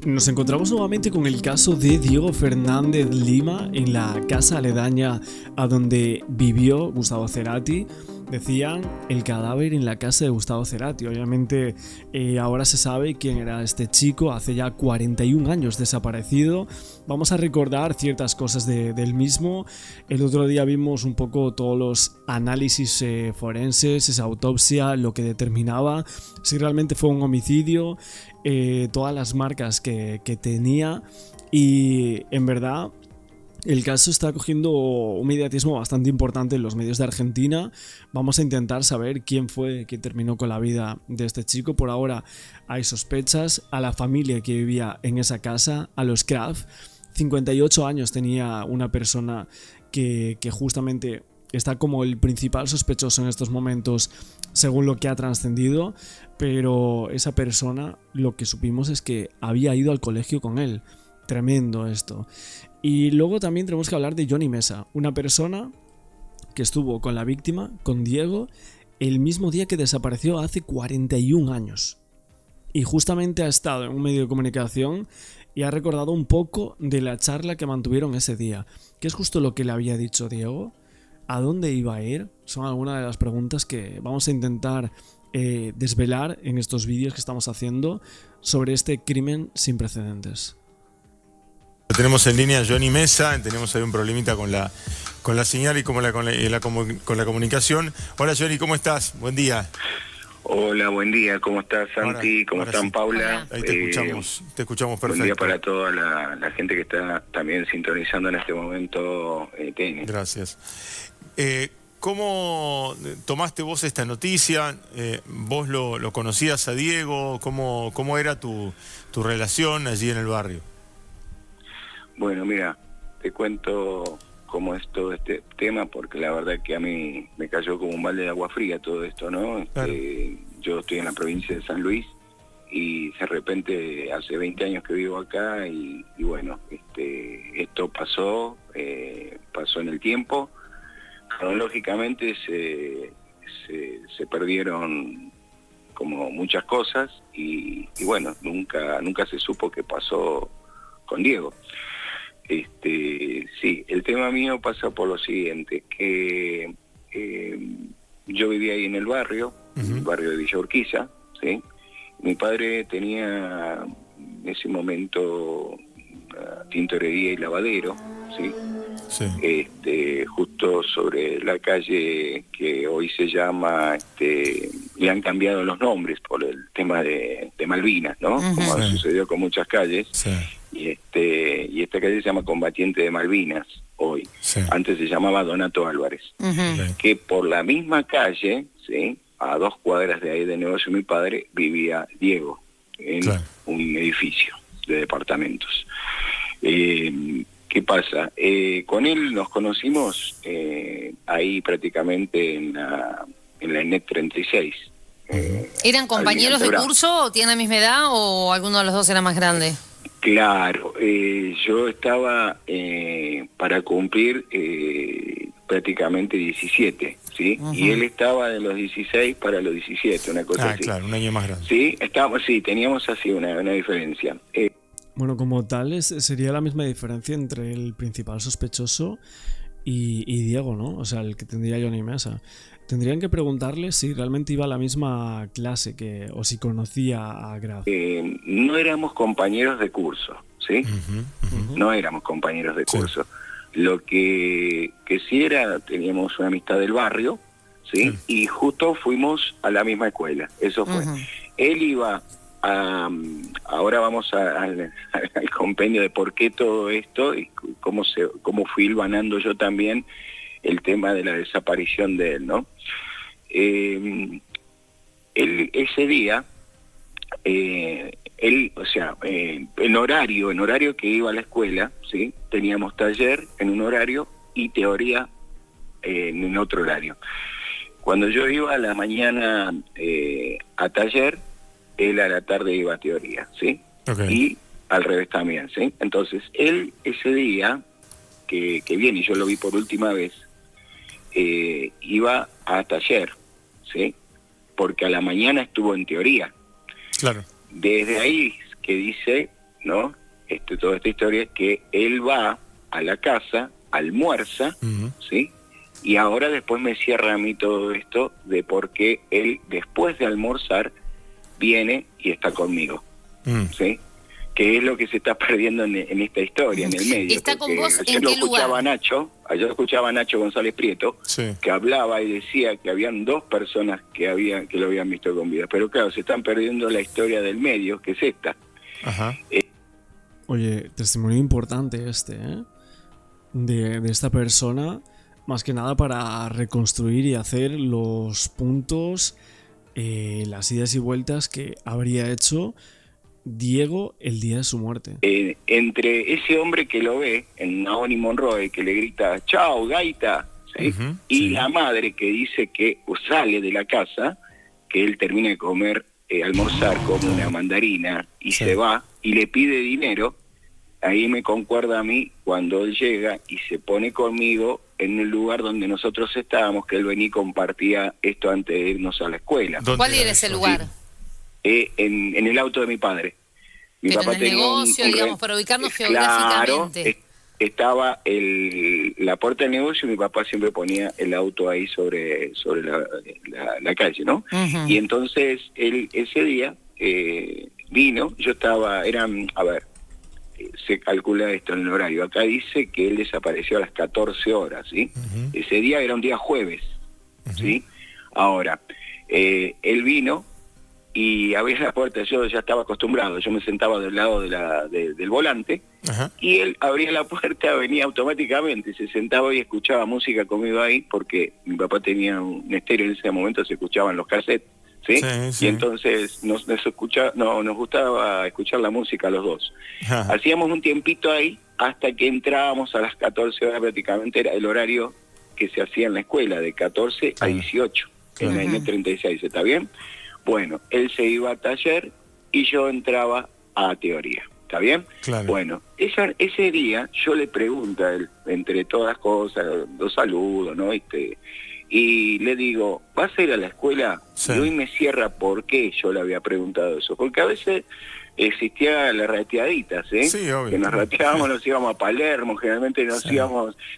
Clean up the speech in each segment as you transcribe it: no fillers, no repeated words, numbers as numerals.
Nos encontramos nuevamente con el caso de Diego Fernández Lima en la casa aledaña a donde vivió Gustavo Cerati. Decían el cadáver en la casa de Gustavo Cerati. Obviamente ahora se sabe quién era este chico, hace ya 41 años desaparecido. Vamos a recordar ciertas cosas del mismo. El otro día vimos un poco todos los análisis forenses, esa autopsia, lo que determinaba si realmente fue un homicidio, todas las marcas que tenía, y en verdad el caso está cogiendo un mediatismo bastante importante en los medios de Argentina. Vamos a intentar saber quién fue quien terminó con la vida de este chico. Por ahora hay sospechas. A la familia que vivía en esa casa, a los Kraft, 58 años tenía una persona que justamente está como el principal sospechoso en estos momentos, según lo que ha trascendido, pero esa persona, lo que supimos es que había ido al colegio con él. Tremendo esto. Y luego también tenemos que hablar de Johnny Mesa, una persona que estuvo con la víctima, con Diego, el mismo día que desapareció hace 41 años. Y justamente ha estado en un medio de comunicación y ha recordado un poco de la charla que mantuvieron ese día. ¿Qué es justo lo que le había dicho Diego? ¿A dónde iba a ir? Son algunas de las preguntas que vamos a intentar desvelar en estos vídeos que estamos haciendo sobre este crimen sin precedentes. Tenemos en línea a Johnny Mesa, tenemos ahí un problemita con la señal y con la comunicación. Hola Johnny, ¿cómo estás? Buen día. Hola, buen día, ¿cómo estás Santi? ¿Cómo están, sí. Paula? Ahí te escuchamos perfecto. Buen día para toda la gente que está también sintonizando en este momento TN. Gracias. ¿Cómo tomaste vos esta noticia? ¿Vos lo conocías a Diego? ¿Cómo era tu relación allí en el barrio? Bueno, mira, te cuento cómo es todo este tema, porque la verdad que a mí me cayó como un balde de agua fría todo esto, ¿no? Claro. Yo estoy en la provincia de San Luis y de repente hace 20 años que vivo acá y bueno, esto pasó en el tiempo. Cronológicamente se perdieron como muchas cosas y bueno, nunca se supo qué pasó con Diego. Sí, el tema mío pasa por lo siguiente, que yo vivía ahí en el barrio, el barrio de Villa Urquiza, ¿sí? Mi padre tenía en ese momento tintorería y lavadero, ¿sí? Sí. Justo sobre la calle que hoy se llama, le han cambiado los nombres por el tema de Malvinas, ¿no? Como sucedió con muchas calles. Sí. Y esta calle se llama Combatiente de Malvinas hoy. Sí. Antes se llamaba Donato Álvarez. Que por la misma calle, ¿sí?, a 2 cuadras de ahí del negocio de mi padre, vivía Diego en un edificio de departamentos. ¿Qué pasa? Con él nos conocimos ahí prácticamente en la ENET 36. ¿Eran compañeros de curso o tienen la misma edad o alguno de los dos era más grande? Claro, yo estaba para cumplir prácticamente 17, ¿sí? Y él estaba de los 16 para los 17, una cosa así. Claro, un año más grande. Sí, teníamos así una diferencia. Bueno, como tal, sería la misma diferencia entre el principal sospechoso y Diego, ¿no? O sea, el que tendría Johnny Mesa. Tendrían que preguntarle si realmente iba a la misma clase o si conocía a Graf. No éramos compañeros de curso, ¿sí? No éramos compañeros de curso. Lo que sí era, teníamos una amistad del barrio, ¿sí? Y justo fuimos a la misma escuela, eso fue. Él iba ahora vamos al compendio de por qué todo esto y cómo fui hilvanando yo también el tema de la desaparición de él, ¿no? Él ese día, en horario que iba a la escuela, ¿sí?, teníamos taller en un horario y teoría en otro horario. Cuando yo iba a la mañana a taller, él a la tarde iba a teoría, ¿sí? Y al revés también, ¿sí? Entonces, él ese día que viene, y yo lo vi por última vez, iba a taller, ¿sí? Porque a la mañana estuvo en teoría. Claro. Desde ahí que dice ¿no? Toda esta historia, que él va a la casa, almuerza, ¿sí? Y ahora después me cierra a mí todo esto de por qué él, después de almorzar, viene y está conmigo, ¿sí? Que es lo que se está perdiendo en esta historia, en el medio. ¿Está con vos ayer en lo qué escuchaba lugar? Ayer escuchaba a Nacho González Prieto, Sí. que hablaba y decía que habían 2 personas que lo habían visto con vida. Pero claro, se están perdiendo la historia del medio, que es esta. Ajá. Oye, testimonio importante ¿eh? De esta persona, más que nada para reconstruir y hacer los puntos, las idas y vueltas que habría hecho Diego el día de su muerte. Entre ese hombre que lo ve, en Naoni Monroe, que le grita, chao, gaita, ¿sí? Y la madre que dice que sale de la casa, que él termina de comer, almorzar, come una mandarina y se va, y le pide dinero. Ahí me concuerda a mí cuando él llega y se pone conmigo en el lugar donde nosotros estábamos, que él venía y compartía esto antes de irnos a la escuela. ¿Cuál era ese lugar? En el auto de mi padre. Pero en el negocio, digamos, para ubicarnos geográficamente. Claro, estaba la puerta del negocio y mi papá siempre ponía el auto ahí sobre la calle, ¿no? Y entonces él ese día vino, yo estaba, se calcula esto en el horario, acá dice que él desapareció a las 14 horas, ¿sí? Ese día era un día jueves, ¿sí? Ahora, él vino y abría la puerta, yo ya estaba acostumbrado, yo me sentaba del lado del volante, y él abría la puerta, venía automáticamente, se sentaba y escuchaba música conmigo ahí, porque mi papá tenía un estéreo en ese momento, se escuchaban los cassettes, ¿sí? Y entonces nos gustaba escuchar la música los dos. Hacíamos un tiempito ahí, hasta que entrábamos a las 14 horas, prácticamente era el horario que se hacía en la escuela, de 14 a 18, en la N36, ¿está bien? Bueno, él se iba a taller y yo entraba a teoría, ¿está bien? Claro. Bueno, ese día yo le pregunto a él, entre todas cosas, lo saludo, ¿no? Y le digo, ¿vas a ir a la escuela? Sí. Y hoy me cierra por qué yo le había preguntado eso. Porque a veces existía la rateadita, ¿sí? Sí, obvio. Que nos rateábamos, nos íbamos a Palermo, generalmente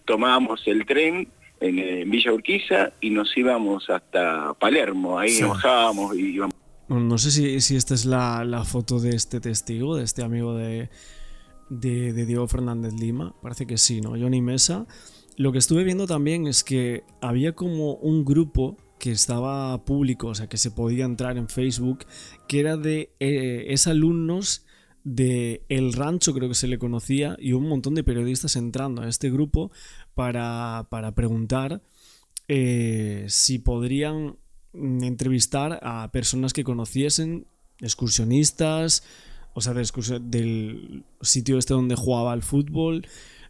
tomábamos el tren en Villa Urquiza y nos íbamos hasta Palermo, ahí nos bajábamos y íbamos. No sé si esta es la foto de este testigo, de este amigo de Diego Fernández Lima. Parece que sí, ¿no? Johnny Mesa. Lo que estuve viendo también es que había como un grupo que estaba público, o sea, que se podía entrar en Facebook, que era de exalumnos de El Rancho, creo que se le conocía, y un montón de periodistas entrando a este grupo para preguntar si podrían entrevistar a personas que conociesen, excursionistas, o sea, del sitio este donde jugaba al fútbol,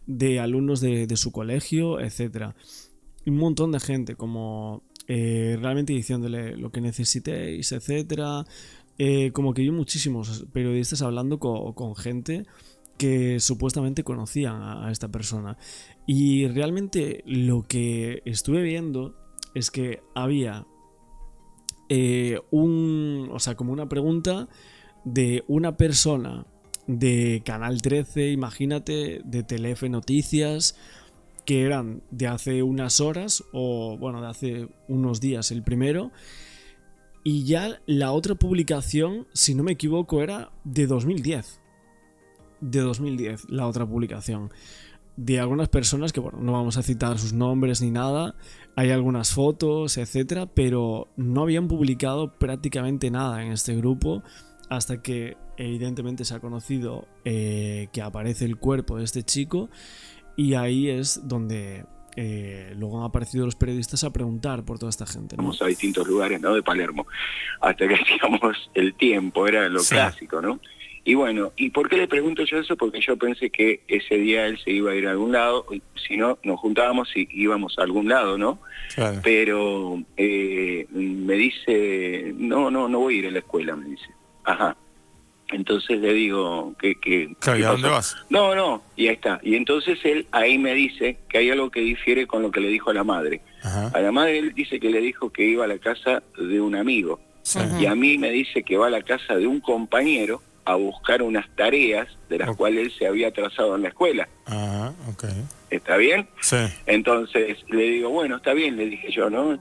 de alumnos de su colegio, etcétera. Un montón de gente, como realmente diciéndole lo que necesitéis, etcétera. Como que hay muchísimos periodistas hablando con gente que supuestamente conocían a esta persona. Y realmente lo que estuve viendo es que había como una pregunta de una persona de Canal 13, imagínate, de Telefe Noticias, que eran de hace unas horas, o bueno, de hace unos días el primero, y ya la otra publicación, si no me equivoco, era de 2010. De 2010, la otra publicación. De algunas personas que, bueno, no vamos a citar sus nombres ni nada, hay algunas fotos, etcétera, pero no habían publicado prácticamente nada en este grupo hasta que evidentemente se ha conocido que aparece el cuerpo de este chico, y ahí es donde luego han aparecido los periodistas a preguntar por toda esta gente, ¿no? Vamos a distintos lugares, ¿no? De Palermo, hasta que hacíamos el tiempo, era lo clásico, ¿no? Y bueno, ¿y por qué le pregunto yo eso? Porque yo pensé que ese día él se iba a ir a algún lado, si no, nos juntábamos y íbamos a algún lado, ¿no? Claro. Pero me dice, no voy a ir a la escuela, me dice. Ajá. Entonces le digo, claro, ¿y a dónde vas? No, y ahí está. Y entonces él ahí me dice que hay algo que difiere con lo que le dijo a la madre. Ajá. A la madre él dice que le dijo que iba a la casa de un amigo. Sí. Y a mí me dice que va a la casa de un compañero a buscar unas tareas de las cuales él se había trazado en la escuela. Ah, ok. ¿Está bien? Sí. Entonces le digo, bueno, está bien, le dije yo, ¿no?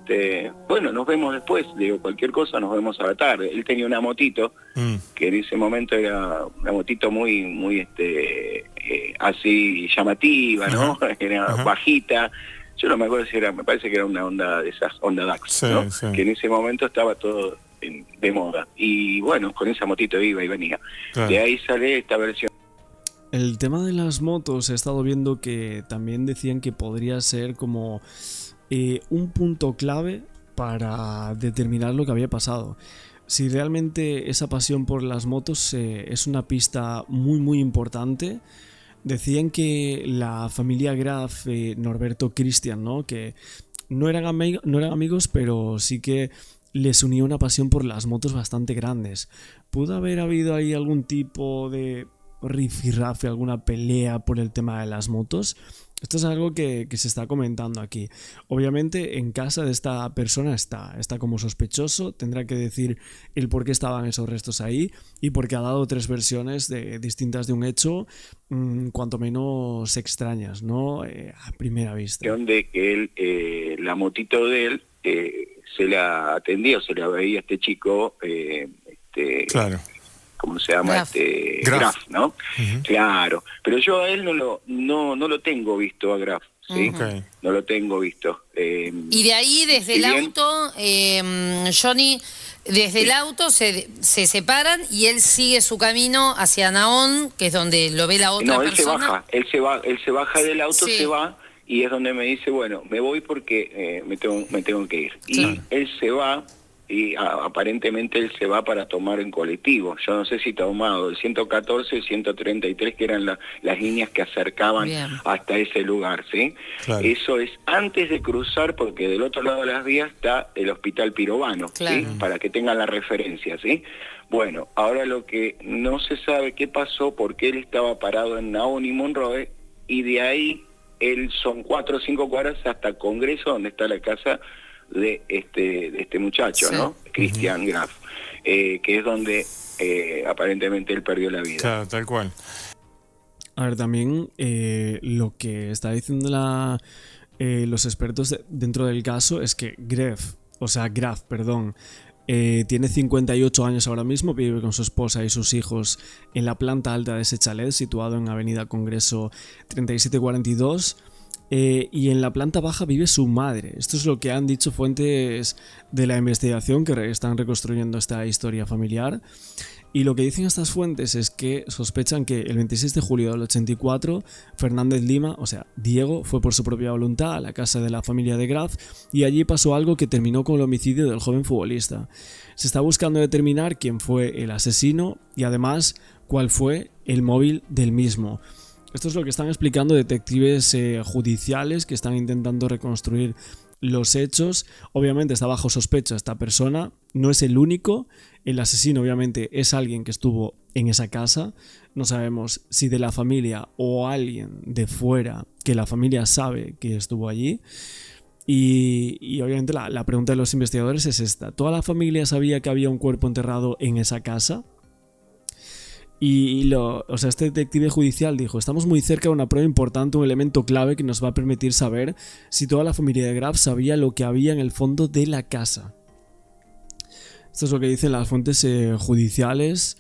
Bueno, nos vemos después, le digo, cualquier cosa nos vemos a la tarde. Él tenía una motito, que en ese momento era una motito muy así llamativa, ¿no? Era bajita. Yo no me acuerdo si era, me parece que era una Honda de esas, Honda Dax, ¿no? Sí. Que en ese momento estaba todo de moda. Y bueno, con esa motito iba y venía. Claro. De ahí sale esta versión. El tema de las motos, he estado viendo que también decían que podría ser como un punto clave para determinar lo que había pasado. Si realmente esa pasión por las motos es una pista muy importante. Decían que la familia Graf, Norberto Christian, ¿no? Que no eran amigos, pero sí que les unía una pasión por las motos bastante grandes. ¿Pudo haber habido ahí algún tipo de rifirrafe, alguna pelea por el tema de las motos? Esto es algo que se está comentando aquí. Obviamente en casa de esta persona está como sospechoso, tendrá que decir el por qué estaban esos restos ahí y porque ha dado 3 versiones distintas de un hecho, cuanto menos extrañas, ¿no? A primera vista. Donde él, la motito de él, se la atendía o se la veía a este chico, claro. ¿Cómo se llama? Graf, ¿no? Claro, pero yo a él no lo tengo visto a Graf, ¿sí? Okay. No lo tengo visto. Y de ahí, desde el auto, Johnny, desde el auto se separan y él sigue su camino hacia Naón, que es donde lo ve la otra persona. Él se baja del auto, se va, y es donde me dice, bueno, me voy porque me tengo que ir. Claro. Y él se va, y aparentemente él se va para tomar en colectivo. Yo no sé si tomado el 114 y el 133, que eran las líneas que acercaban hasta ese lugar, ¿sí? Claro. Eso es antes de cruzar, porque del otro lado de las vías está el Hospital Pirovano, claro. ¿Sí? Para que tengan la referencia, ¿sí? Bueno, ahora lo que no se sabe qué pasó, porque él estaba parado en Naón y Monroe, y de ahí él son 4 o 5 cuadras hasta Congreso, donde está la casa de este muchacho, sí. ¿No? Christian Graf, que es donde aparentemente él perdió la vida. Claro, tal cual. A ver, también lo que está diciendo los expertos dentro del caso es que Graf, tiene 58 años ahora mismo, vive con su esposa y sus hijos en la planta alta de ese chalet situado en Avenida Congreso 3742. Y en la planta baja vive su madre. Esto es lo que han dicho fuentes de la investigación que están reconstruyendo esta historia familiar. Y lo que dicen estas fuentes es que sospechan que el 26 de julio del 84 Fernández Lima, o sea, Diego, fue por su propia voluntad a la casa de la familia de Graf y allí pasó algo que terminó con el homicidio del joven futbolista. Se está buscando determinar quién fue el asesino y además cuál fue el móvil del mismo. Esto es lo que están explicando detectives judiciales que están intentando reconstruir los hechos. Obviamente está bajo sospecha esta persona, no es el único. El asesino obviamente es alguien que estuvo en esa casa. No sabemos si de la familia o alguien de fuera que la familia sabe que estuvo allí. Y obviamente la pregunta de los investigadores es esta. ¿Toda la familia sabía que había un cuerpo enterrado en esa casa? Este detective judicial dijo: estamos muy cerca de una prueba importante, un elemento clave que nos va a permitir saber si toda la familia de Graf sabía lo que había en el fondo de la casa. Esto es lo que dicen las fuentes judiciales.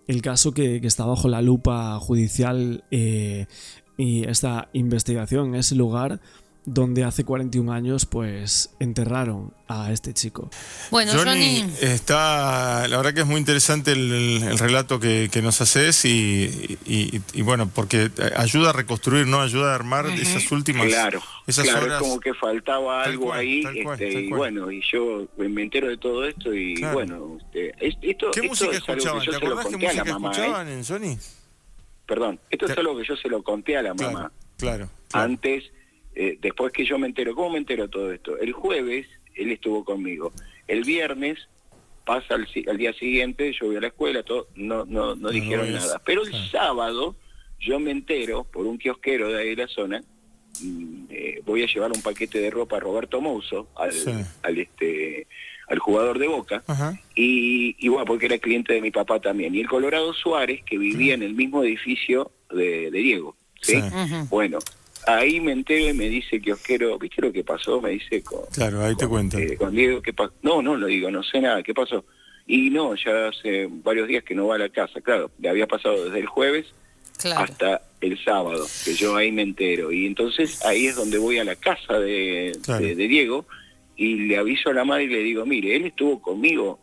El caso que está bajo la lupa judicial y esta investigación en ese lugar donde hace 41 años pues enterraron a este chico. Bueno, Johnny, la verdad que es muy interesante el relato que nos haces y bueno, porque ayuda a reconstruir, ¿no? Ayuda a armar esas últimas horas. Claro, como que faltaba algo ahí, y bueno, y yo me entero de todo esto y bueno, ¿qué música escuchaban? ¿Te acordás qué música escuchaban en Johnny? Perdón, esto es algo que yo se lo conté a la mamá. Claro. Antes, después que yo me entero. ¿Cómo me entero todo esto? El jueves él estuvo conmigo. El viernes pasa al día siguiente, yo voy a la escuela, todo, no dijeron nada. Pero el sábado yo me entero por un kiosquero de ahí de la zona. Voy a llevar un paquete de ropa a Roberto Mouso, al jugador de Boca, y bueno, porque era cliente de mi papá también, y el Colorado Suárez, que vivía en el mismo edificio de Diego, ¿sí? Bueno, ahí me entero y me dice Kiosquero, ¿viste lo que pasó? Me dice Claro, ahí te cuento. Con Diego, ¿qué pasó? No, lo digo, no sé nada, ¿qué pasó? Y no, ya hace varios días que no va a la casa, claro, le había pasado desde el jueves hasta el sábado, que yo ahí me entero, y entonces ahí es donde voy a la casa de Diego, y le aviso a la madre y le digo, mire, él estuvo conmigo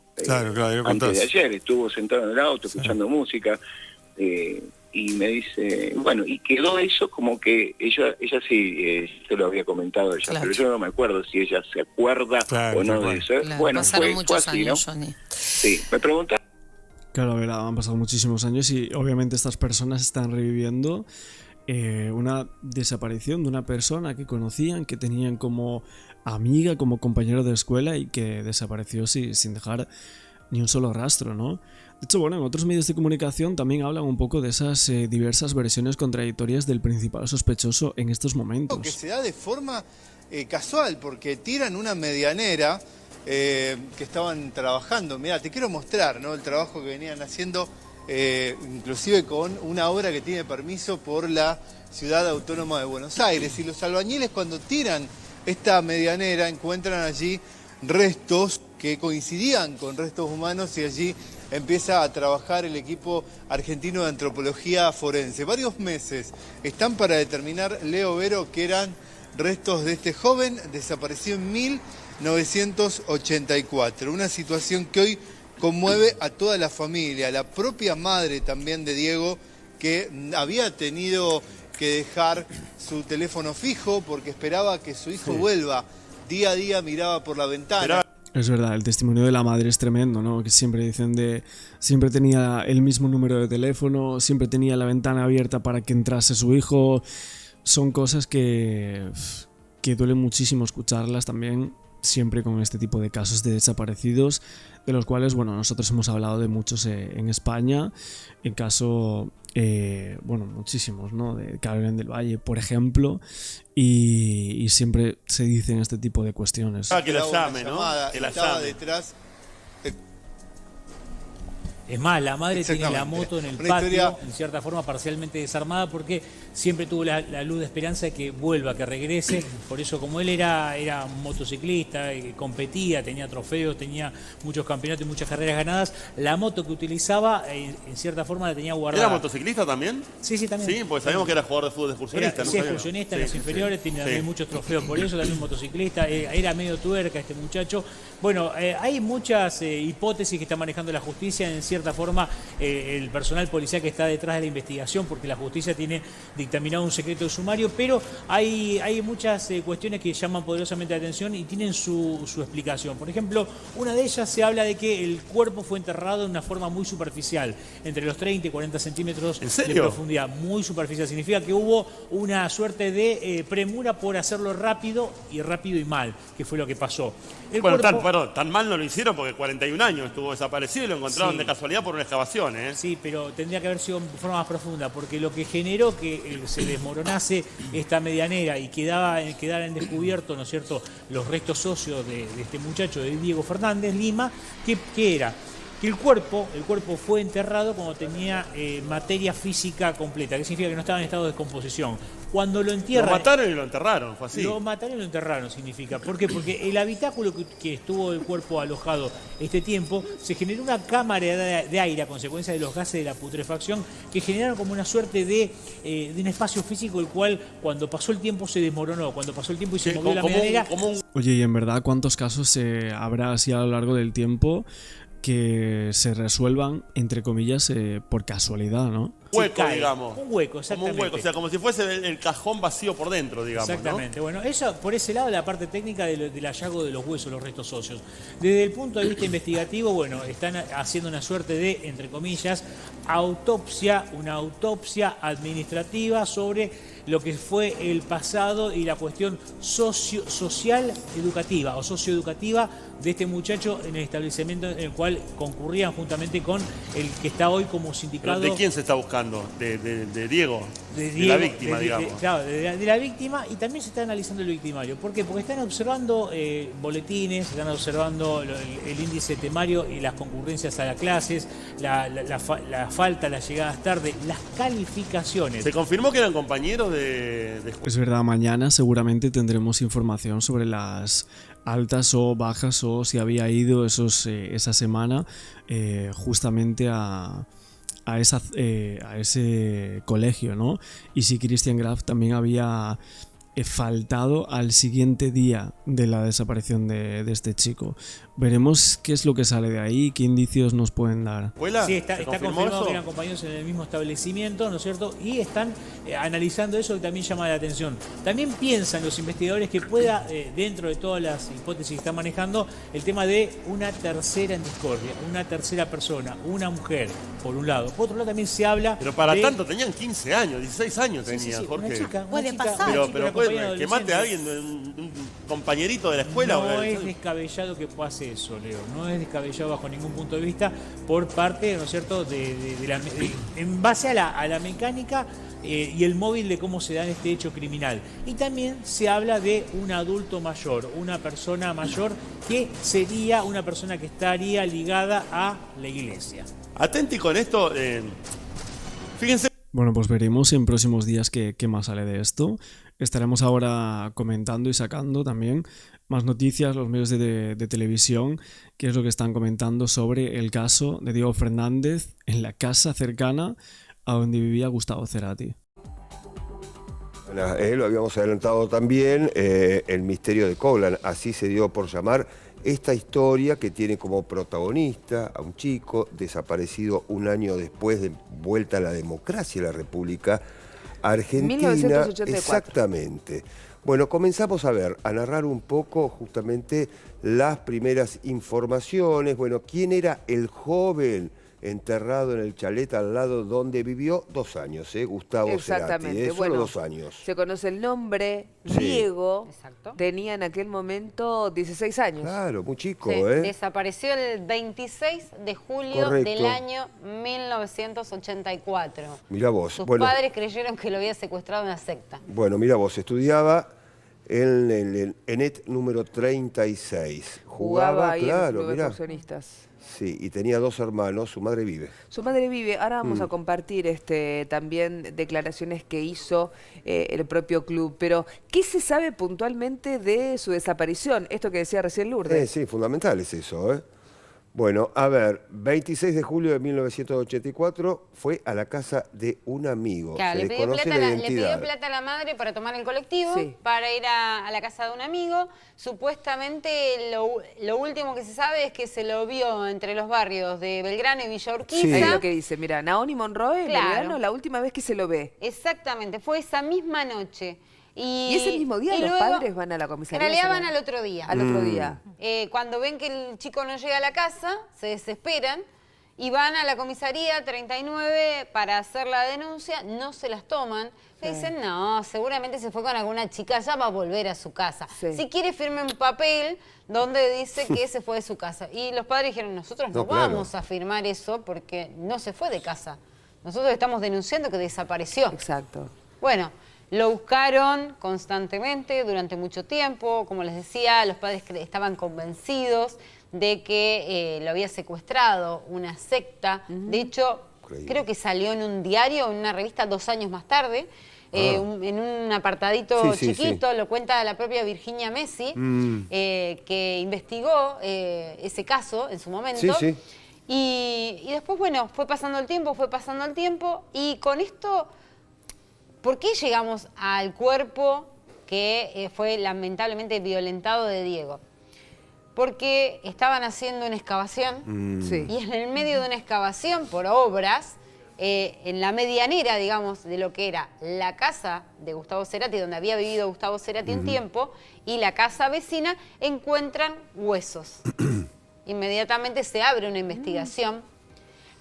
antes de ayer, estuvo sentado en el auto escuchando música, y me dice, bueno, y quedó eso como que ella sí, se lo había comentado ella, pero yo no me acuerdo si ella se acuerda o no de eso. Bueno, pasaron muchos años, ¿no? Sí, me pregunta. Claro, verdad, han pasado muchísimos años y obviamente estas personas están reviviendo una desaparición de una persona que conocían, que tenían como amiga, como compañero de escuela y que desapareció sin dejar ni un solo rastro, ¿no? De hecho, bueno, en otros medios de comunicación también hablan un poco de esas diversas versiones contradictorias del principal sospechoso en estos momentos. Que se da de forma casual, porque tiran una medianera que estaban trabajando. Mirá, te quiero mostrar, ¿no?, el trabajo que venían haciendo, inclusive con una obra que tiene permiso por la Ciudad Autónoma de Buenos Aires. Y los albañiles, cuando tiran esta medianera, encuentran allí restos que coincidían con restos humanos, y allí empieza a trabajar el equipo argentino de antropología forense. Varios meses están para determinar, Leo, Vero, que eran restos de este joven desaparecido en 1984. Una situación que hoy conmueve a toda la familia, la propia madre también de Diego, que había tenido que dejar su teléfono fijo porque esperaba que su hijo vuelva. Día a día miraba por la ventana. Es verdad, el testimonio de la madre es tremendo, ¿no? Que siempre dicen siempre tenía el mismo número de teléfono, siempre tenía la ventana abierta para que entrase su hijo. Son cosas que duelen muchísimo escucharlas también, siempre con este tipo de casos de desaparecidos, de los cuales, bueno, nosotros hemos hablado de muchos en España, en caso, bueno, muchísimos, ¿no? De Carolina del Valle, por ejemplo, y siempre se dicen este tipo de cuestiones. Que la llame, ¿no? Que la llame. Detrás. Es más, la madre tiene la moto en el patio, en cierta forma parcialmente desarmada, porque siempre tuvo la luz de esperanza de que vuelva, que regrese. Por eso, como él era motociclista, competía, tenía trofeos, tenía muchos campeonatos y muchas carreras ganadas, la moto que utilizaba, en cierta forma la tenía guardada. ¿Era motociclista también? Sí, también. Sí, porque sabíamos que era jugador de fútbol de excursionista. Sí, excursionista en las inferiores, tenía también muchos trofeos por eso, también motociclista, era medio tuerca este muchacho. Bueno, hay muchas hipótesis que está manejando la justicia, en cierta forma el personal policial que está detrás de la investigación, porque la justicia tiene dictaminado un secreto de sumario, pero hay muchas cuestiones que llaman poderosamente la atención y tienen su explicación. Por ejemplo, una de ellas se habla de que el cuerpo fue enterrado de una forma muy superficial, entre los 30 y 40 centímetros de profundidad. Muy superficial, significa que hubo una suerte de premura por hacerlo rápido y mal, que fue lo que pasó. Tan mal no lo hicieron porque 41 años estuvo desaparecido y lo encontraron de casualidad por una excavación, ¿eh? Sí, pero tendría que haber sido de forma más profunda, porque lo que generó que se desmoronase esta medianera y quedara en descubierto, ¿no es cierto?, los restos óseos de este muchacho, de Diego Fernández Lima, ¿qué era? Que el cuerpo fue enterrado cuando tenía materia física completa, que significa que no estaba en estado de descomposición. Cuando lo entierran... Lo mataron y lo enterraron, fue así. Lo mataron y lo enterraron, significa. ¿Por qué? Porque el habitáculo que estuvo el cuerpo alojado este tiempo, se generó una cámara de aire a consecuencia de los gases de la putrefacción, que generaron como una suerte de un espacio físico, el cual cuando pasó el tiempo se desmoronó, cuando pasó el tiempo y se movió la medianera... Oye, y en verdad, ¿cuántos casos habrá así a lo largo del tiempo que se resuelvan, entre comillas, por casualidad, ¿no? Hueco, digamos. Un hueco, exactamente. Como un hueco, o sea, como si fuese el cajón vacío por dentro, digamos. Exactamente. ¿No? Bueno, eso por ese lado, la parte técnica del hallazgo de los huesos, los restos óseos. Desde el punto de vista investigativo, bueno, están haciendo una suerte de, entre comillas, una autopsia administrativa sobre lo que fue el pasado y la cuestión social educativa o socioeducativa de este muchacho en el establecimiento en el cual concurrían juntamente con el que está hoy como sindicado. ¿Pero de quién se está buscando? ¿De Diego? de la víctima, digamos. Claro, de la víctima, y también se está analizando el victimario. ¿Por qué? Porque están observando boletines, están observando el índice temario y las concurrencias a las clases, la falta, las llegadas tarde, las calificaciones. ¿Se confirmó que eran compañeros de Es verdad, mañana seguramente tendremos información sobre las altas o bajas, o si había ido esa semana justamente a ese colegio, ¿no? Y si Christian Graf también había faltado al siguiente día de la desaparición de este chico. Veremos qué es lo que sale de ahí, qué indicios nos pueden dar. Sí, está confirmado que eran compañeros en el mismo establecimiento, ¿no es cierto? Y están analizando eso, que también llama la atención. También piensan los investigadores que pueda, dentro de todas las hipótesis que están manejando, el tema de una tercera en discordia, una tercera persona, una mujer, por un lado. Por otro lado también se habla... Pero para tanto tenían 15 años, 16 años tenían, Jorge. Una chica, puede pasar. Pero puede que mate a alguien, un compañerito de la escuela. No es descabellado que pase eso, Leo. No es descabellado bajo ningún punto de vista por parte, ¿no es cierto?, en base a la mecánica y el móvil de cómo se da este hecho criminal. Y también se habla de un adulto mayor, una persona mayor que sería una persona que estaría ligada a la iglesia. Atenti con esto. Fíjense. Bueno, pues veremos en próximos días qué más sale de esto. Estaremos ahora comentando y sacando también más noticias, los medios de televisión, qué es lo que están comentando sobre el caso de Diego Fernández en la casa cercana a donde vivía Gustavo Cerati. Lo habíamos adelantado también, el misterio de Coblan, así se dio por llamar esta historia que tiene como protagonista a un chico desaparecido un año después de vuelta a la democracia de la República Argentina. 1984. Exactamente. Bueno, comenzamos a narrar un poco justamente las primeras informaciones. Bueno, ¿quién era el joven enterrado en el chalet al lado donde vivió 2 años, Gustavo Cerati? Solo bueno, 2 años. Se conoce el nombre, Sí. Diego, Exacto. tenía en aquel momento 16 años. Claro, muy chico, Sí, ¿eh? desapareció el 26 de julio Correcto. del año 1984. Mirá vos. Sus Bueno, padres creyeron que lo había secuestrado una secta. Bueno, mira vos, estudiaba en el ENET número 36. Jugaba ahí en el claro, club de mirá. excursionistas. Sí, y tenía 2 hermanos, su madre vive. Su madre vive. Ahora vamos a compartir también declaraciones que hizo el propio club. Pero, ¿qué se sabe puntualmente de su desaparición? Esto que decía recién Lourdes. Sí, fundamental es eso, ¿eh? Bueno, a ver, 26 de julio de 1984 fue a la casa de un amigo. Claro, Se le pidió, desconoce plata, la le identidad. pidió plata a la madre para tomar el colectivo, Sí. para ir a la casa de un amigo. Supuestamente lo último que se sabe es que se lo vio entre los barrios de Belgrano y Villa Urquiza. Sí. Ahí lo que dice, mira, Naoni Monroe, Claro. Belgrano, la última vez que se lo ve. Exactamente, fue esa misma noche. Y ese mismo día y los luego, padres van a la comisaría. En realidad ¿se van al otro día. Al otro día. Cuando ven que el chico no llega a la casa, se desesperan y van a la comisaría 39 para hacer la denuncia, no se las toman. Le dicen, no, seguramente se fue con alguna chica, ya va a volver a su casa. Sí. Si quiere, firme un papel donde dice que se fue de su casa. Y los padres dijeron, nosotros no, No, claro. vamos a firmar eso porque no se fue de casa. Nosotros estamos denunciando que desapareció. Exacto. Bueno, lo buscaron constantemente durante mucho tiempo. Como les decía, los padres estaban convencidos de que lo había secuestrado una secta. De hecho, Increíble. creo que salió en un diario, en una revista 2 años más tarde, en un apartadito Sí, chiquito, lo cuenta la propia Virginia Messi, que investigó ese caso en su momento. Sí, sí. Y después, bueno, fue pasando el tiempo, y con esto... ¿Por qué llegamos al cuerpo que fue lamentablemente violentado de Diego? Porque estaban haciendo una excavación Sí. y en el medio de una excavación por obras, en la medianera, digamos, de lo que era la casa de Gustavo Cerati, donde había vivido Gustavo Cerati un tiempo, y la casa vecina, encuentran huesos. Inmediatamente se abre una investigación.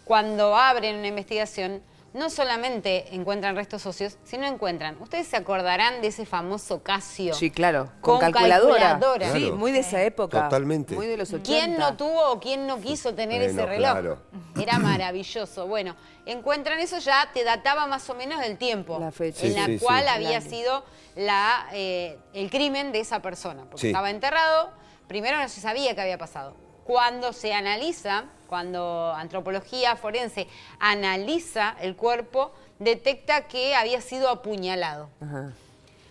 Cuando abren una investigación, no solamente encuentran restos óseos, sino encuentran, ustedes se acordarán de ese famoso Casio. Sí, claro, con calculadora. Sí, Claro. muy de esa época. Totalmente. Muy de los 80. ¿Quién no tuvo o quién no quiso tener ese reloj? Claro. Era maravilloso. Bueno, encuentran eso, ya te databa más o menos el tiempo La fecha. en Sí, la sí, cual sí. había sido el crimen de esa persona. Porque Sí. estaba enterrado, primero no se sabía qué había pasado. Cuando se analiza, cuando antropología forense analiza el cuerpo, detecta que había sido apuñalado. Ajá.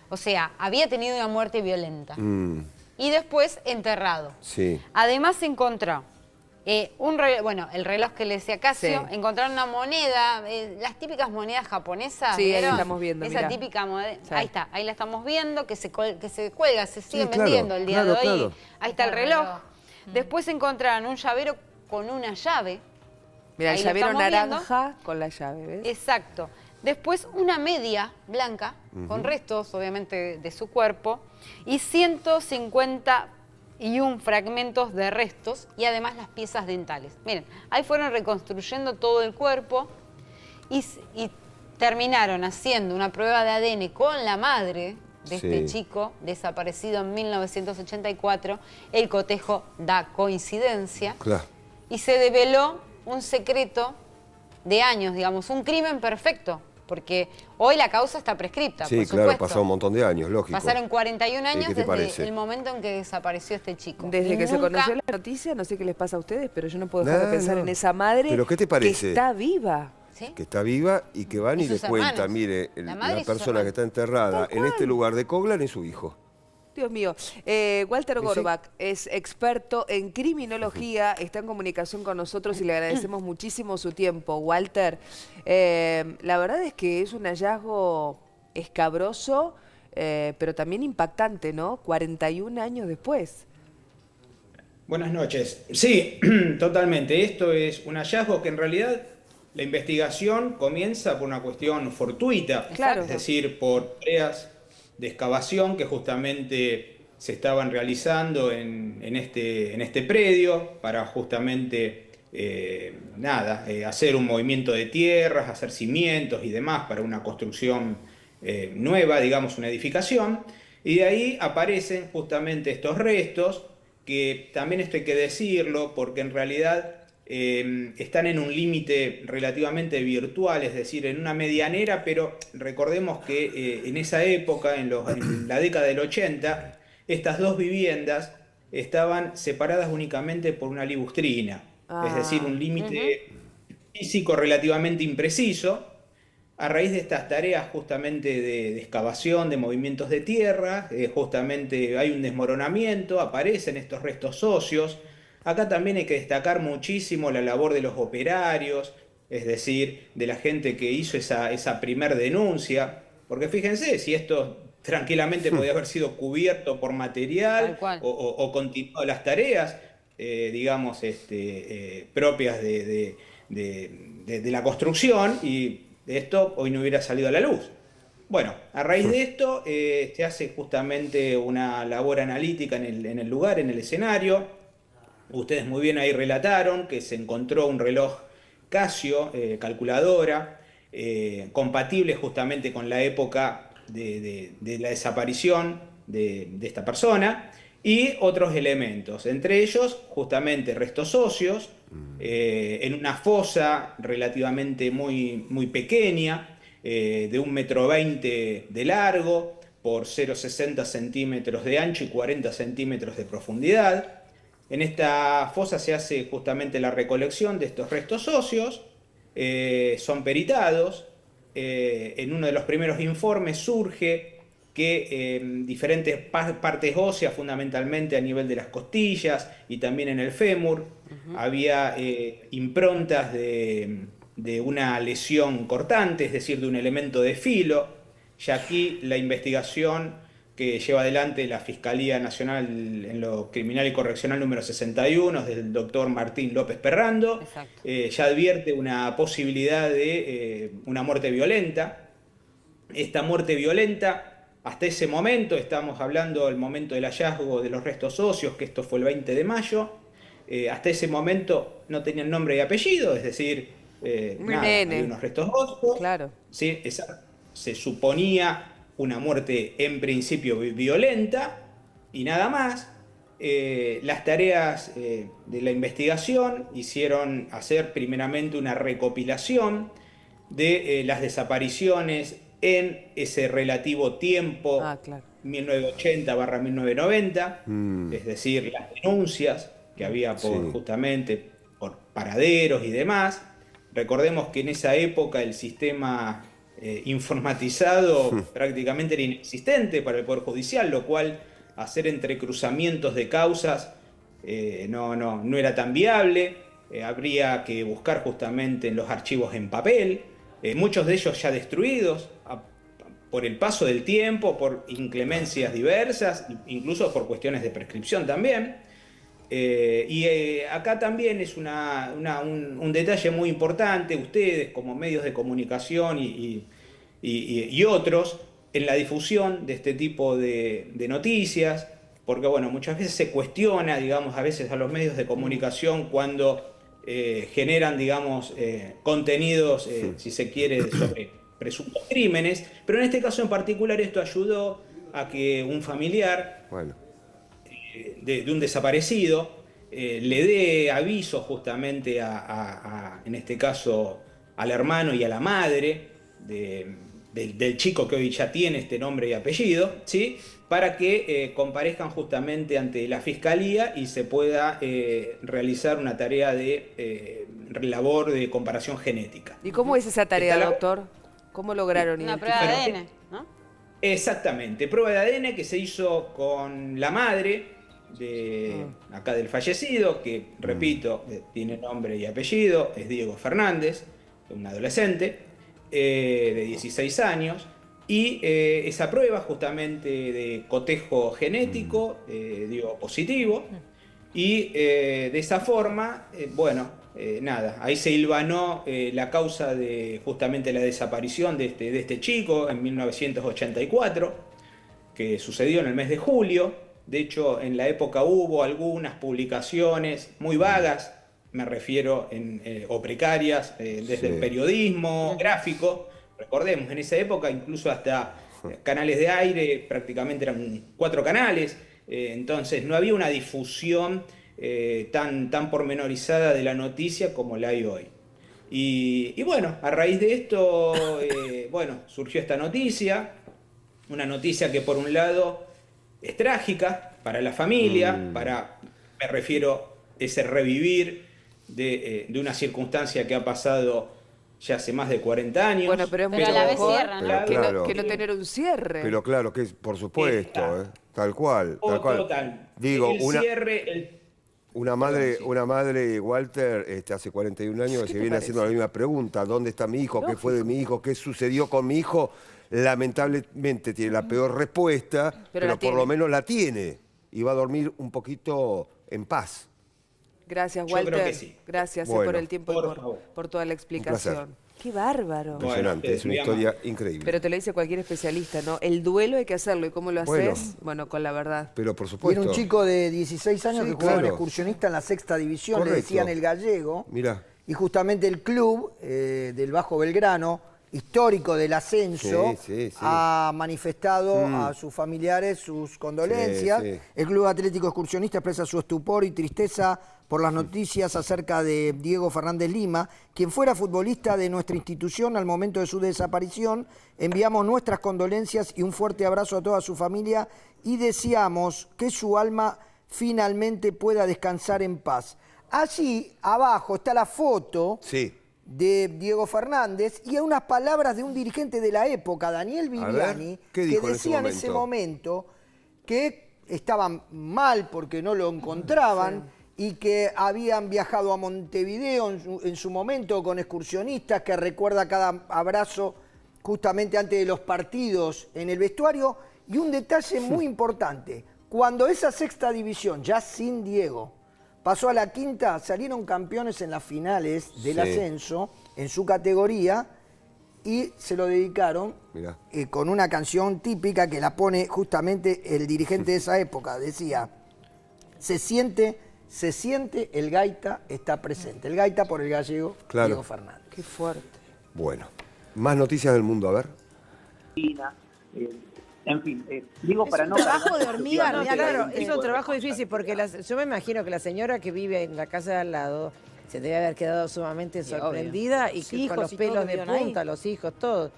O sea, había tenido una muerte violenta. Mm, Y después enterrado. sí. Además se encontró el reloj que le decía Casio, Sí. encontraron una moneda, las típicas monedas japonesas. Sí, ahí ¿vieron? estamos viendo, Esa mirá. típica moneda, Sí. ahí está, ahí la estamos viendo, que se cuelga, se siguen claro, vendiendo el día claro, de hoy. claro. Ahí está el reloj. Después encontraron un llavero con una llave. Mira, el Ahí lo llavero estamos viendo. naranja con la llave, ¿ves? Exacto. Después una media blanca, con restos, obviamente, de su cuerpo, y 151 fragmentos de restos, y además las piezas dentales. Miren, ahí fueron reconstruyendo todo el cuerpo y terminaron haciendo una prueba de ADN con la madre de este Sí. chico, desaparecido en 1984. El cotejo da coincidencia. Claro. Y se develó un secreto de años, digamos, un crimen perfecto, porque hoy la causa está prescripta, Sí, por claro, supuesto. pasó un montón de años, lógico. Pasaron 41 años ¿Qué te desde parece? el momento en que desapareció este chico. Desde Y que se nunca- conoció la noticia, no sé qué les pasa a ustedes, pero yo no puedo dejar No, de pensar no. en esa madre ¿Pero qué te que parece? está viva. ¿Sí? Que está viva y que van Y y le sus cuentan, hermanos. mire, La madre y la sus persona que hermanos. está enterrada en este lugar de Coglan es su hijo. Dios mío. Walter Sí. Gorbach es experto en criminología, está en comunicación con nosotros y le agradecemos muchísimo su tiempo. Walter, la verdad es que es un hallazgo escabroso, pero también impactante, ¿no? 41 años después. Buenas noches. Sí, totalmente. Esto es un hallazgo que en realidad la investigación comienza por una cuestión fortuita, Claro. es decir, por tareas de excavación que justamente se estaban realizando en este predio para justamente hacer un movimiento de tierras, hacer cimientos y demás para una construcción nueva, digamos, una edificación. Y de ahí aparecen justamente estos restos, que también esto hay que decirlo, porque en realidad están en un límite relativamente virtual, es decir, en una medianera, pero recordemos que en esa época, en la década del 80, estas dos viviendas estaban separadas únicamente por una libustrina, es decir, un límite físico relativamente impreciso. A raíz de estas tareas justamente de excavación, de movimientos de tierra, justamente hay un desmoronamiento, aparecen estos restos óseos. Acá también hay que destacar muchísimo la labor de los operarios, es decir, de la gente que hizo esa primer denuncia, porque fíjense, si esto tranquilamente podía haber sido cubierto por material Tal cual. o continuado las tareas, digamos, propias de la construcción, y esto hoy no hubiera salido a la luz. Bueno, a raíz de esto se hace justamente una labor analítica en el lugar, en el escenario. Ustedes muy bien ahí relataron que se encontró un reloj Casio, calculadora, compatible justamente con la época de la desaparición de esta persona, y otros elementos, entre ellos justamente restos óseos, en una fosa relativamente muy pequeña, de 1,20 m de largo, por 0,60 centímetros de ancho y 40 centímetros de profundidad. En esta fosa se hace justamente la recolección de estos restos óseos, son peritados. En uno de los primeros informes surge que diferentes partes óseas, fundamentalmente a nivel de las costillas y también en el fémur, había improntas de una lesión cortante, es decir, de un elemento de filo. Y aquí la investigación que lleva adelante la Fiscalía Nacional en lo Criminal y Correccional número 61, del doctor Martín López Perrando, ya advierte una posibilidad de una muerte violenta. Esta muerte violenta, hasta ese momento, estamos hablando del momento del hallazgo de los restos óseos, que esto fue el 20 de mayo, hasta ese momento no tenían nombre y apellido, es decir, hay unos restos óseos. Claro. ¿Sí? Se suponía una muerte en principio violenta y nada más. Las tareas de la investigación hicieron hacer primeramente una recopilación de las desapariciones en ese relativo tiempo, 1980-1990, es decir, las denuncias que había justamente por paraderos y demás. Recordemos que en esa época el sistema informatizado prácticamente era inexistente para el Poder Judicial, lo cual hacer entrecruzamientos de causas no era tan viable. Habría que buscar justamente en los archivos en papel, muchos de ellos ya destruidos por el paso del tiempo, por inclemencias diversas, incluso por cuestiones de prescripción también. Acá también es un detalle muy importante, ustedes como medios de comunicación y otros, en la difusión de este tipo de noticias, porque bueno, muchas veces se cuestiona, digamos, a veces a los medios de comunicación cuando generan, digamos, contenidos, si se quiere, sobre presuntos crímenes, pero en este caso en particular esto ayudó a que un familiar de un desaparecido le dé aviso justamente en este caso al hermano y a la madre del chico que hoy ya tiene este nombre y apellido, ¿sí? Para que comparezcan justamente ante la fiscalía y se pueda realizar una tarea de labor de comparación genética. ¿Y cómo es esa tarea, doctor? ¿Cómo lograron identificar? Una prueba de ADN, ¿no? Exactamente, prueba de ADN que se hizo con la madre acá del fallecido, que repito, tiene nombre y apellido, es Diego Fernández, un adolescente de 16 años, y esa prueba justamente de cotejo genético dio positivo, y de esa forma, ahí se hilvanó la causa de justamente la desaparición de este chico en 1984, que sucedió en el mes de julio. De hecho, en la época hubo algunas publicaciones muy vagas, me refiero, o precarias, desde el periodismo gráfico. Recordemos, en esa época incluso hasta canales de aire, prácticamente eran 4 canales, entonces no había una difusión tan pormenorizada de la noticia como la hay hoy. Y bueno, a raíz de esto, surgió esta noticia, una noticia que por un lado es trágica para la familia, me refiero ese revivir de una circunstancia que ha pasado ya hace más de 40 años. Bueno, pero es muy mejor que no tener un cierre. Pero claro, que es, por supuesto, tal cual. Total. Digo, cierre... Una madre, Walter, hace 41 años, se viene haciendo la misma pregunta. ¿Dónde está mi hijo? ¿Qué fue de mi hijo? ¿Qué sucedió con mi hijo? Lamentablemente tiene la peor respuesta, pero por lo menos la tiene. Y va a dormir un poquito en paz. Gracias, Walter. Yo creo que sí. Gracias por el tiempo y por toda la explicación. ¡Qué bárbaro! Impresionante, es una historia increíble. Pero te lo dice cualquier especialista, ¿no? El duelo hay que hacerlo. ¿Y cómo lo haces? Bueno, con la verdad. Pero por supuesto. Era un chico de 16 años que jugaba en excursionista en la 6ª división, le decían el Gallego. Mirá. Y justamente el club del Bajo Belgrano, histórico del ascenso, ha manifestado a sus familiares sus condolencias. El Club Atlético Excursionista expresa su estupor y tristeza por las noticias acerca de Diego Fernández Lima, quien fuera futbolista de nuestra institución al momento de su desaparición. Enviamos nuestras condolencias y un fuerte abrazo a toda su familia y deseamos que su alma finalmente pueda descansar en paz. Allí abajo está la foto de Diego Fernández y hay unas palabras de un dirigente de la época, Daniel Viviani, que decía en ese momento que estaban mal porque no lo encontraban y que habían viajado a Montevideo en su momento con excursionistas, que recuerda cada abrazo justamente antes de los partidos en el vestuario. Y un detalle muy importante, cuando esa 6ª división, ya sin Diego, pasó a la 5ª, salieron campeones en las finales del ascenso, en su categoría, y se lo dedicaron con una canción típica que la pone justamente el dirigente de esa época. Decía, se siente, el gaita está presente. El gaita por el Gallego, Diego Fernández. Qué fuerte. Bueno, más noticias del mundo, a ver. En fin, digo para no... trabajo de hormiga, No, claro, es un trabajo difícil porque yo me imagino que la señora que vive en la casa de al lado se debe haber quedado sumamente sorprendida y que con los pelos de punta, los hijos, todos.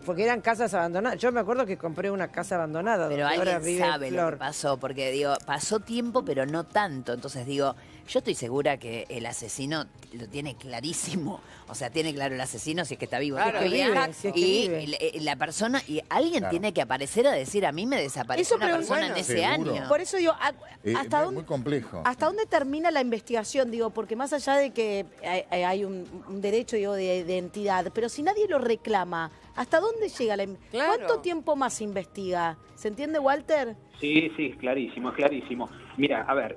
Porque eran casas abandonadas. Yo me acuerdo que compré una casa abandonada. Pero donde ahora alguien vive sabe lo Flor. que pasó, porque digo, pasó tiempo, pero no tanto. Entonces digo, yo estoy segura que el asesino lo tiene clarísimo. O sea, tiene claro el asesino si es que está vivo. Claro, si es que vive. La persona, y alguien tiene que aparecer a decir, a mí me desapareció una persona en ese año. Por eso digo, ¿hasta dónde, muy complejo. ¿Hasta dónde termina la investigación? Digo, porque más allá de que hay un derecho, digo, de identidad, pero si nadie lo reclama, ¿hasta dónde llega la investigación? Claro. ¿Cuánto tiempo más se investiga? ¿Se entiende, Walter? Sí, es clarísimo, es clarísimo. Mira, a ver,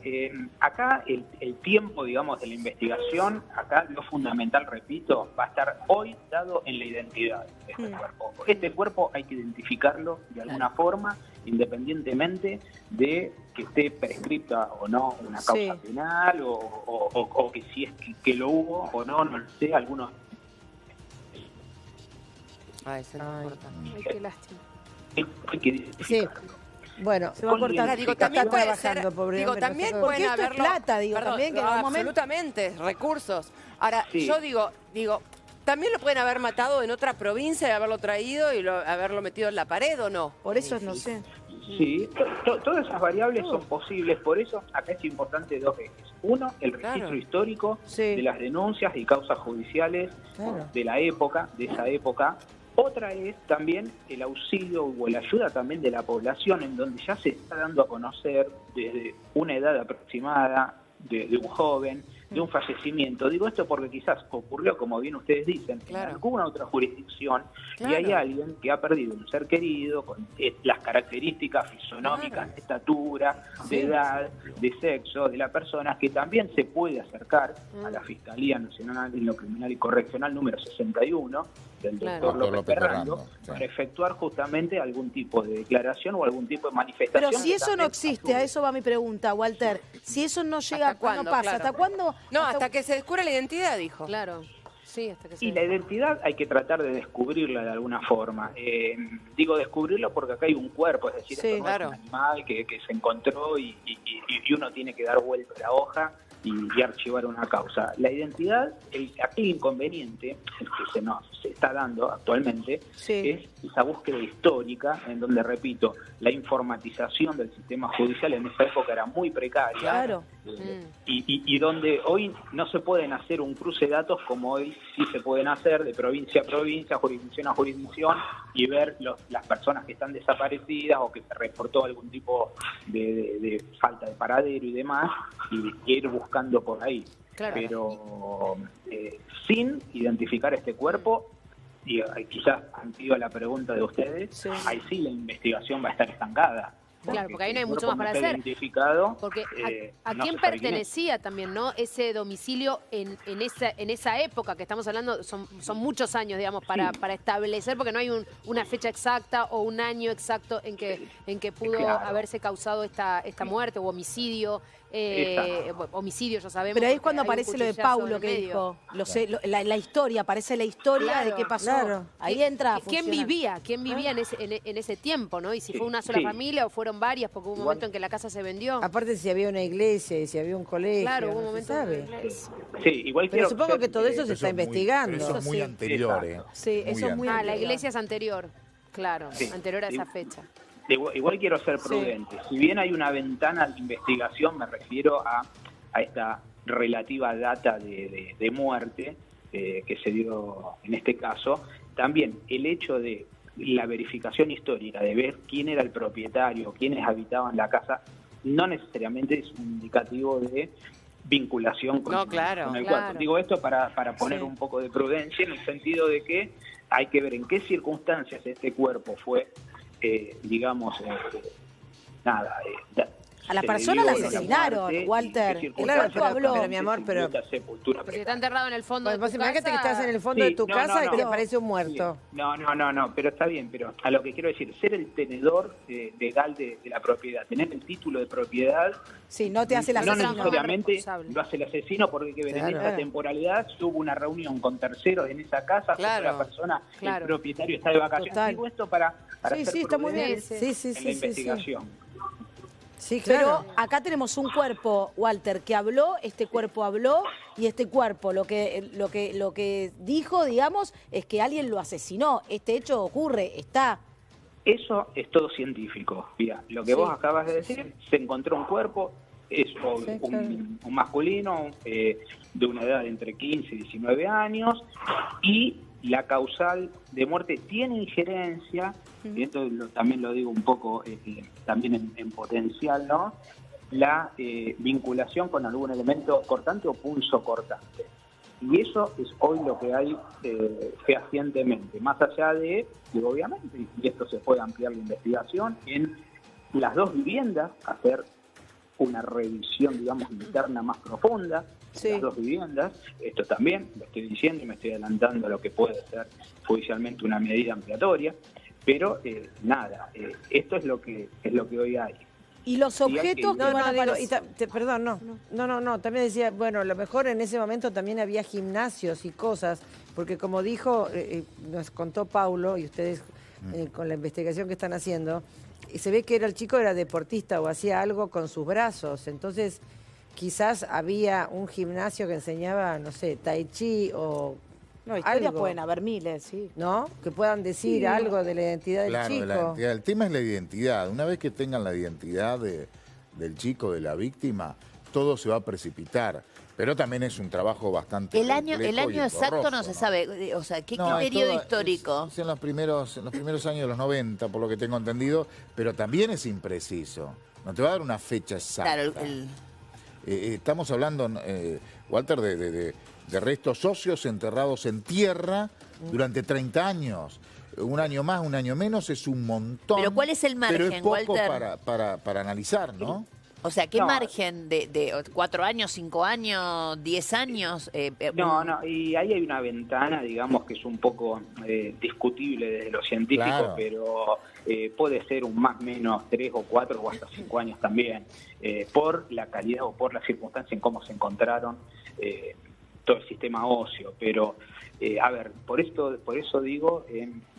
acá el tiempo, digamos, de la investigación, acá lo fundamental, repito, va a estar hoy dado en la identidad de este cuerpo. Este cuerpo hay que identificarlo de alguna forma, independientemente de que esté prescripta o no una causa penal o que si es que lo hubo o no, no lo sé, algunos... Ay, qué lástima. Hay que identificarlo. Bueno, se va a cortar. Digo, también puede ser, pobre digo, hombre, también porque pueden esto es haberlo, plata, digo, perdón, también que en un momento... absolutamente, recursos. Ahora, Sí. yo digo, también lo pueden haber matado en otra provincia y haberlo traído y haberlo metido en la pared, ¿o no? Por eso no sé. Sí, todas esas variables son posibles, por eso acá es importante dos ejes. Uno, el registro histórico de las denuncias y causas judiciales de la época, de esa época. Otra es también el auxilio o la ayuda también de la población, en donde ya se está dando a conocer desde una edad aproximada de un joven, de un fallecimiento. Digo esto porque quizás ocurrió, como bien ustedes dicen, en alguna otra jurisdicción y hay alguien que ha perdido un ser querido con las características fisonómicas de estatura, de edad, de sexo de la persona, que también se puede acercar a la Fiscalía Nacional en lo Criminal y Correccional número 61 del doctor López Ferrando, para efectuar justamente algún tipo de declaración o algún tipo de manifestación. Pero si eso no existe, a eso va mi pregunta, Walter. Si eso no llega, ¿cuándo pasa? Claro. ¿Hasta cuándo? No, hasta que se descubra la identidad, dijo. Claro. Sí, hasta que se... Y la identidad hay que tratar de descubrirla de alguna forma. Digo descubrirlo porque acá hay un cuerpo, es decir, esto no es un animal que se encontró y uno tiene que dar vuelta a la hoja y archivar una causa. La identidad, aquel inconveniente el que se está dando actualmente es esa búsqueda histórica en donde, repito, la informatización del sistema judicial en esa época era muy precaria. Claro. Y donde hoy no se pueden hacer un cruce de datos como hoy sí se pueden hacer de provincia a provincia, jurisdicción a jurisdicción y ver las personas que están desaparecidas o que se reportó algún tipo de falta de paradero y demás y ir buscando por ahí. Claro. Pero sin identificar este cuerpo, y quizás anterior a la pregunta de ustedes, ahí sí la investigación va a estar estancada. Claro, porque ahí no hay mucho más para hacer. Porque a no quién se sabe pertenecía también, ¿no? Ese domicilio en esa época que estamos hablando, son muchos años, digamos, para establecer, porque no hay una fecha exacta o un año exacto en que pudo haberse causado esta muerte o homicidio. Homicidio, ya sabemos. Pero ahí es cuando aparece lo de Paulo que dijo. La historia, aparece la historia de qué pasó. Claro. Ahí entra. ¿Quién vivía en ese tiempo, no? Y si fue una sola familia o fueron varias, porque hubo un momento en que la casa se vendió. Aparte si había una iglesia y si había un colegio. Claro, hubo un no momento. se sabe. Sí, igual pero supongo que todo eso se está investigando. Eso es muy anterior, Sí, eso es muy anterior. la iglesia es anterior. Claro, Sí. anterior a esa fecha. Igual quiero ser prudente. Si bien hay una ventana de investigación, me refiero a esta relativa data de muerte que se dio en este caso, también el hecho de la verificación histórica, de ver quién era el propietario, quiénes habitaban la casa, no necesariamente es un indicativo de vinculación con el cuerpo. Digo esto para poner un poco de prudencia en el sentido de que hay que ver en qué circunstancias este cuerpo fue A la persona la asesinaron, Walter. Claro, pero mi amor, pero sepultura. Si está enterrado en el fondo de vos tu imagínate casa. que estás en el fondo de tu casa y te aparece un muerto. No, pero está bien, pero a lo que quiero decir, ser el tenedor legal de la propiedad, tener el título de propiedad. Sí, no te hace el asesino. No necesariamente lo hace el asesino, porque hay que ver, en esa temporalidad hubo una reunión con terceros en esa casa, la persona, el propietario está de vacaciones. Digo esto para sí, está muy bien. En la investigación. Sí, claro. Pero acá tenemos un cuerpo, Walter, que habló, este cuerpo habló, y este cuerpo lo que dijo, digamos, es que alguien lo asesinó. Este hecho ocurre, está. Eso es todo científico. Mira, lo que vos acabas de decir, se encontró un cuerpo, es un masculino de una edad de entre 15 y 19 años, y la causal de muerte tiene injerencia, y esto también lo digo un poco también en potencial, ¿no? La vinculación con algún elemento cortante o punzo cortante. Y eso es hoy lo que hay fehacientemente, más allá de obviamente, y esto se puede ampliar la investigación, en las dos viviendas, hacer una revisión, digamos, interna más profunda, las dos viviendas. Esto también lo estoy diciendo y me estoy adelantando a lo que puede ser judicialmente una medida ampliatoria, pero esto es lo que hoy hay. ¿Y los objetos que van a aparecer? No, también decía, bueno, a lo mejor en ese momento también había gimnasios y cosas, porque como dijo, nos contó Paulo, y ustedes con la investigación que están haciendo, se ve que el chico era deportista o hacía algo con sus brazos, entonces quizás había un gimnasio que enseñaba, no sé, tai chi o historias pueden haber miles, sí. ¿No? Que puedan decir algo de la identidad del chico. La identidad. El tema es la identidad. Una vez que tengan la identidad del chico, de la víctima, todo se va a precipitar. Pero también es un trabajo bastante El año exacto no se sabe. O sea, ¿qué periodo histórico? Es en los primeros años de los 90, por lo que tengo entendido, pero también es impreciso. No te va a dar una fecha exacta. Claro, estamos hablando, Walter, de restos óseos enterrados en tierra durante 30 años. Un año más, un año menos, es un montón. Pero ¿cuál es el margen, pero es poco, Walter? para analizar, ¿no? O sea, ¿qué margen de 4 años, 5 años, 10 años? Y ahí hay una ventana, digamos, que es un poco discutible desde lo científico, pero puede ser un más o menos 3 o 4 o hasta 5 años también, por la calidad o por la circunstancia en cómo se encontraron todo el sistema óseo. Pero, por eso digo,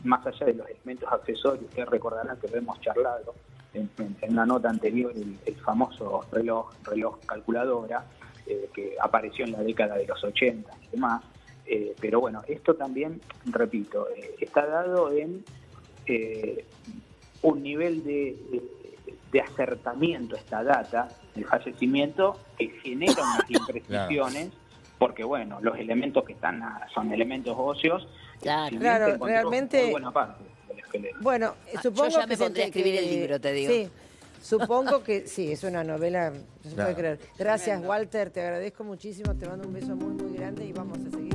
más allá de los elementos accesorios, ustedes recordarán que lo hemos charlado en una nota anterior, el famoso reloj calculadora, que apareció en la década de los 80 y demás. Pero bueno, esto también, repito, está dado en un nivel de acertamiento a esta data del fallecimiento que genera unas imprecisiones, porque bueno, los elementos que están son elementos óseos. Claro, realmente. Buena parte. Bueno, supongo yo ya me que pondré a escribir el libro, te digo. Sí, supongo que sí, es una novela, no se puede creer. Gracias, Walter, te agradezco muchísimo, te mando un beso muy, muy grande y vamos a seguir.